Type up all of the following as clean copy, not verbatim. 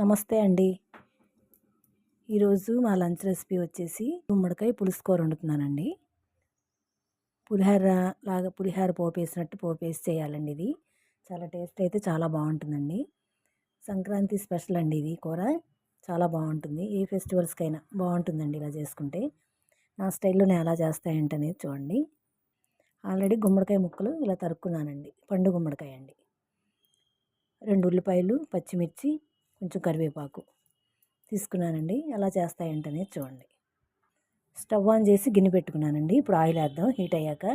నమస్తే అండి. ఈరోజు మా లంచ్ రెసిపీ వచ్చేసి గుమ్మడికాయ పులుసు కూర వండుతున్నానండి. పులిహోర పోపేసినట్టు పోపేసి చేయాలండి ఇది. చాలా టేస్ట్ అయితే చాలా బాగుంటుందండి. సంక్రాంతి స్పెషల్ అండి ఇది కూర. చాలా బాగుంటుంది. ఏ ఫెస్టివల్స్కైనా బాగుంటుందండి ఇలా చేసుకుంటే. నా స్టైల్లో నేను ఎలా చేస్తాయంటనేది చూడండి. ఆల్రెడీ గుమ్మడికాయ ముక్కలు ఇలా తరుక్కున్నానండి. పండు గుమ్మడికాయ అండి. 2 ఉల్లిపాయలు, పచ్చిమిర్చి, కొంచెం కరివేపాకు తీసుకున్నానండి. ఎలా చేస్తాయంటనేది చూడండి. స్టవ్ ఆన్ చేసి గిన్నె పెట్టుకున్నానండి. ఇప్పుడు ఆయిల్ వేద్దాం. హీట్ అయ్యాక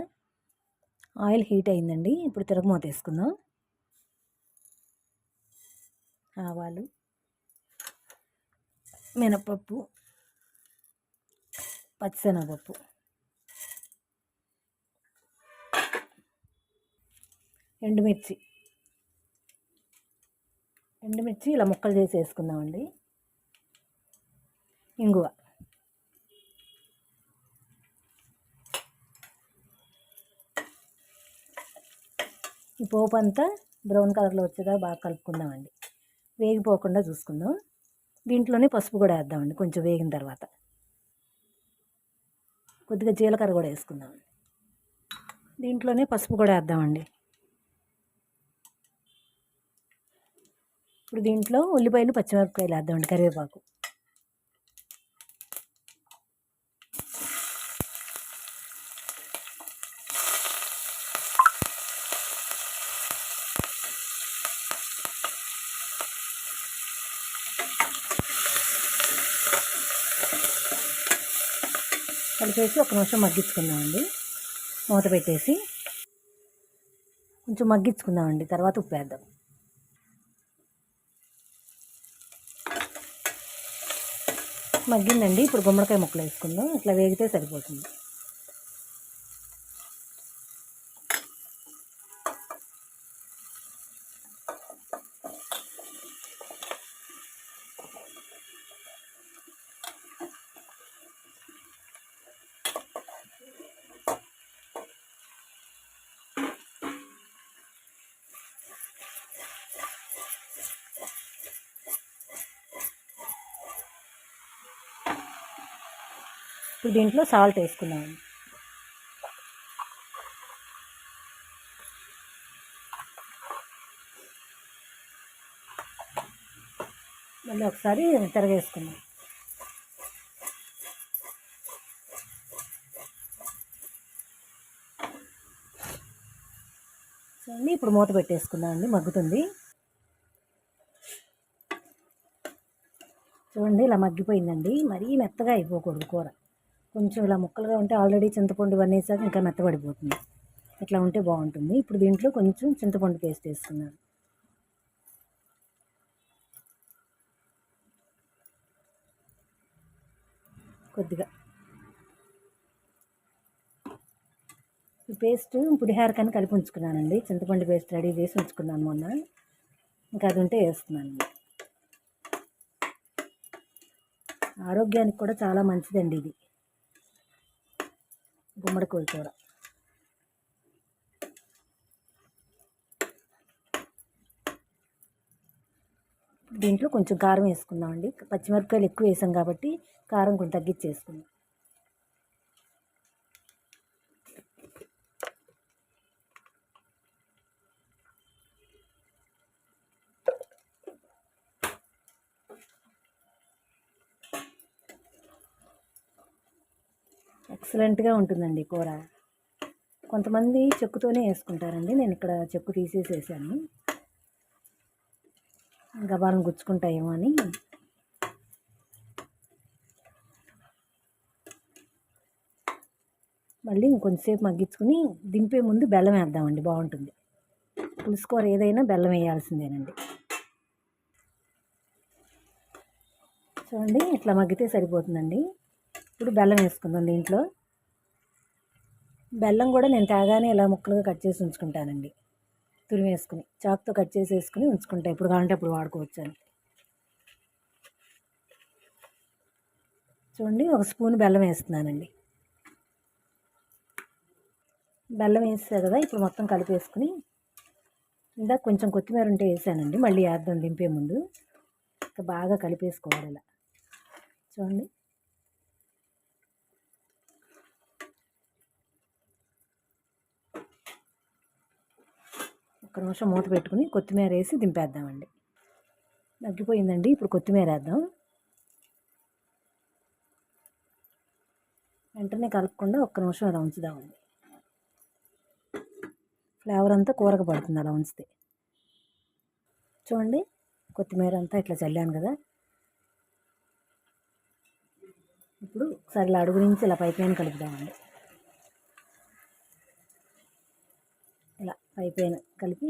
ఆయిల్ హీట్ అయిందండి. ఇప్పుడు తిరగమూత వేసుకుందాం. ఆవాలు, మినపప్పు, పచ్చిశనగపప్పు, ఎండుమిర్చి ఇలా ముక్కలు చేసి వేసుకుందామండి. ఇంగువ, ఈ పోపు అంతా బ్రౌన్ కలర్లో వచ్చేదా బాగా కలుపుకుందామండి. వేగిపోకుండా చూసుకుందాం. దీంట్లోనే పసుపు కూడా వేద్దామండి. కొంచెం వేగిన తర్వాత కొద్దిగా జీలకర్ర కూడా వేసుకుందామండి. దీంట్లోనే పసుపు కూడా వేద్దామండి. ఇప్పుడు దీంట్లో ఉల్లిపాయలు, పచ్చిమిరపకాయలు వేద్దామండి. కరివేపాకు, కలిపేసి ఒక నిమిషం మగ్గించుకుందామండి. మూత పెట్టేసి కొంచెం మగ్గించుకుందామండి. తర్వాత ఉప్పు వేద్దాం. మగ్గిందండి. ఇప్పుడు గుమ్మడికాయ ముక్కలు వేసుకుందాం. ఇట్లా వేగితే సరిపోతుంది. ఇప్పుడు దీంట్లో సాల్ట్ వేసుకున్నాము. మళ్ళీ ఒకసారి తిరగేసుకున్నాం. చూడండి, ఇప్పుడు మూత పెట్టేసుకున్నామండి. మగ్గుతుంది. చూడండి, ఇలా మగ్గిపోయిందండి. మరీ మెత్తగా అయిపోకూడదు కూర. కొంచెం ఇలా ముక్కలుగా ఉంటే ఆల్రెడీ చింతపండు ఇవన్నీ వేసాక ఇంకా మెత్తబడిపోతుంది. ఇట్లా ఉంటే బాగుంటుంది. ఇప్పుడు దీంట్లో కొంచెం చింతపండు పేస్ట్ వేసుకున్నాను. కొద్దిగా ఈ పేస్ట్ పులిహోరకని కలిపి ఉంచుకున్నానండి. చింతపండు పేస్ట్ రెడీ చేసి ఉంచుకున్నాను మొన్న. ఇంకా అది ఉంటే వేస్తున్నాను. ఆరోగ్యానికి కూడా చాలా మంచిదండి ఇది గుమ్మడికాయ కూర. దీంట్లో కొంచెం కారం వేసుకుందామండి. పచ్చిమిరపకాయలు ఎక్కువ వేసాం కాబట్టి కారం కొంచెం తగ్గించేసుకుందాం. ఎక్సలెంట్గా ఉంటుందండి కూర. కొంతమంది చెక్కుతోనే వేసుకుంటారండి. నేను ఇక్కడ చెక్కు తీసేసి వేసాను. గబాలను గుచ్చుకుంటాయేమో అని. మళ్ళీ ఇంకొంచెంసేపు మగ్గించుకుని దింపే ముందు బెల్లం వేద్దామండి. బాగుంటుంది. పులుసు కూర ఏదైనా బెల్లం వేయాల్సిందేనండి. చూడండి, ఇట్లా మగ్గితే సరిపోతుందండి. ఇప్పుడు బెల్లం వేసుకుందాం. దీంట్లో బెల్లం కూడా నేను తాగానే ఇలా ముక్కలుగా కట్ చేసి ఉంచుకుంటానండి. తురిమి వేసుకుని చాకుతో కట్ చేసి వేసుకుని ఉంచుకుంటా. ఇప్పుడు కావాలంటే అప్పుడు వాడుకోవచ్చు అని. చూడండి, ఒక స్పూన్ బెల్లం వేస్తున్నానండి. బెల్లం వేసా కదా, ఇప్పుడు మొత్తం కలిపేసుకుని ఇందాక కొంచెం కొత్తిమీర ఉంటే వేసానండి. మళ్ళీ వేద్దాం దింపే ముందు. ఇంకా బాగా కలిపేసుకోవాలి ఇలా. చూడండి. ఒక్క నిమిషం మూత పెట్టుకుని కొత్తిమీర వేసి దింపేద్దామండి. తగ్గిపోయిందండి. ఇప్పుడు కొత్తిమీర వేద్దాం. వెంటనే కలపకుండా ఒక్క నిమిషం అలా ఉంచుదామండి. ఫ్లేవర్ అంతా కూరకు పడుతుంది అలా ఉంచితే. చూడండి, కొత్తిమీర అంతా ఇట్లా చల్లాను కదా. ఇప్పుడు ఒకసారి ఇలా అడుగు నుంచి ఇలా పైపైన కలుపుదామండి. ఇలా పైపైన కలిపి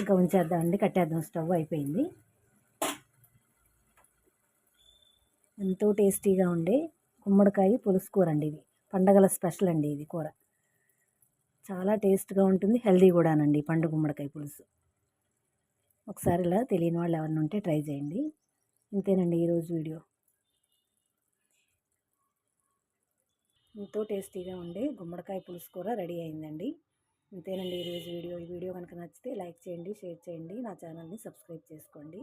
ఇంకా ఉంచేద్దామండి. కట్టేద్దాం. స్టవ్ అయిపోయింది. ఎంతో టేస్టీగా ఉండే గుమ్మడికాయ పులుసు కూర అండి ఇది. పండగల స్పెషల్ అండి ఇది కూర. చాలా టేస్ట్గా ఉంటుంది, హెల్దీ కూడానండి పండు గుమ్మడికాయ పులుసు. ఒకసారి ఇలా తెలియని వాళ్ళు ఎవరైనా ఉంటే ట్రై చేయండి. ఇంతేనండి ఈరోజు వీడియో. ఎంతో టేస్టీగా ఉండే గుమ్మడికాయ పులుసు కూర రెడీ అయిందండి. ఇంతేనండి ఈరోజు వీడియో. ఈ వీడియో కనుక నచ్చితే లైక్ చేయండి, షేర్ చేయండి, నా ఛానల్ని సబ్స్క్రైబ్ చేసుకోండి,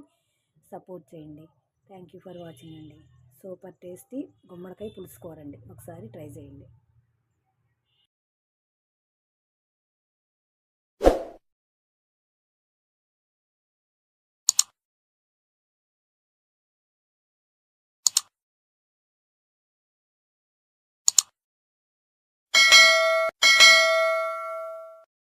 సపోర్ట్ చేయండి. థ్యాంక్ యూ ఫర్ వాచింగ్ అండి. సూపర్ టేస్టీ గుమ్మడికాయ పులుసు కూర అండి. ఒకసారి ట్రై చేయండి.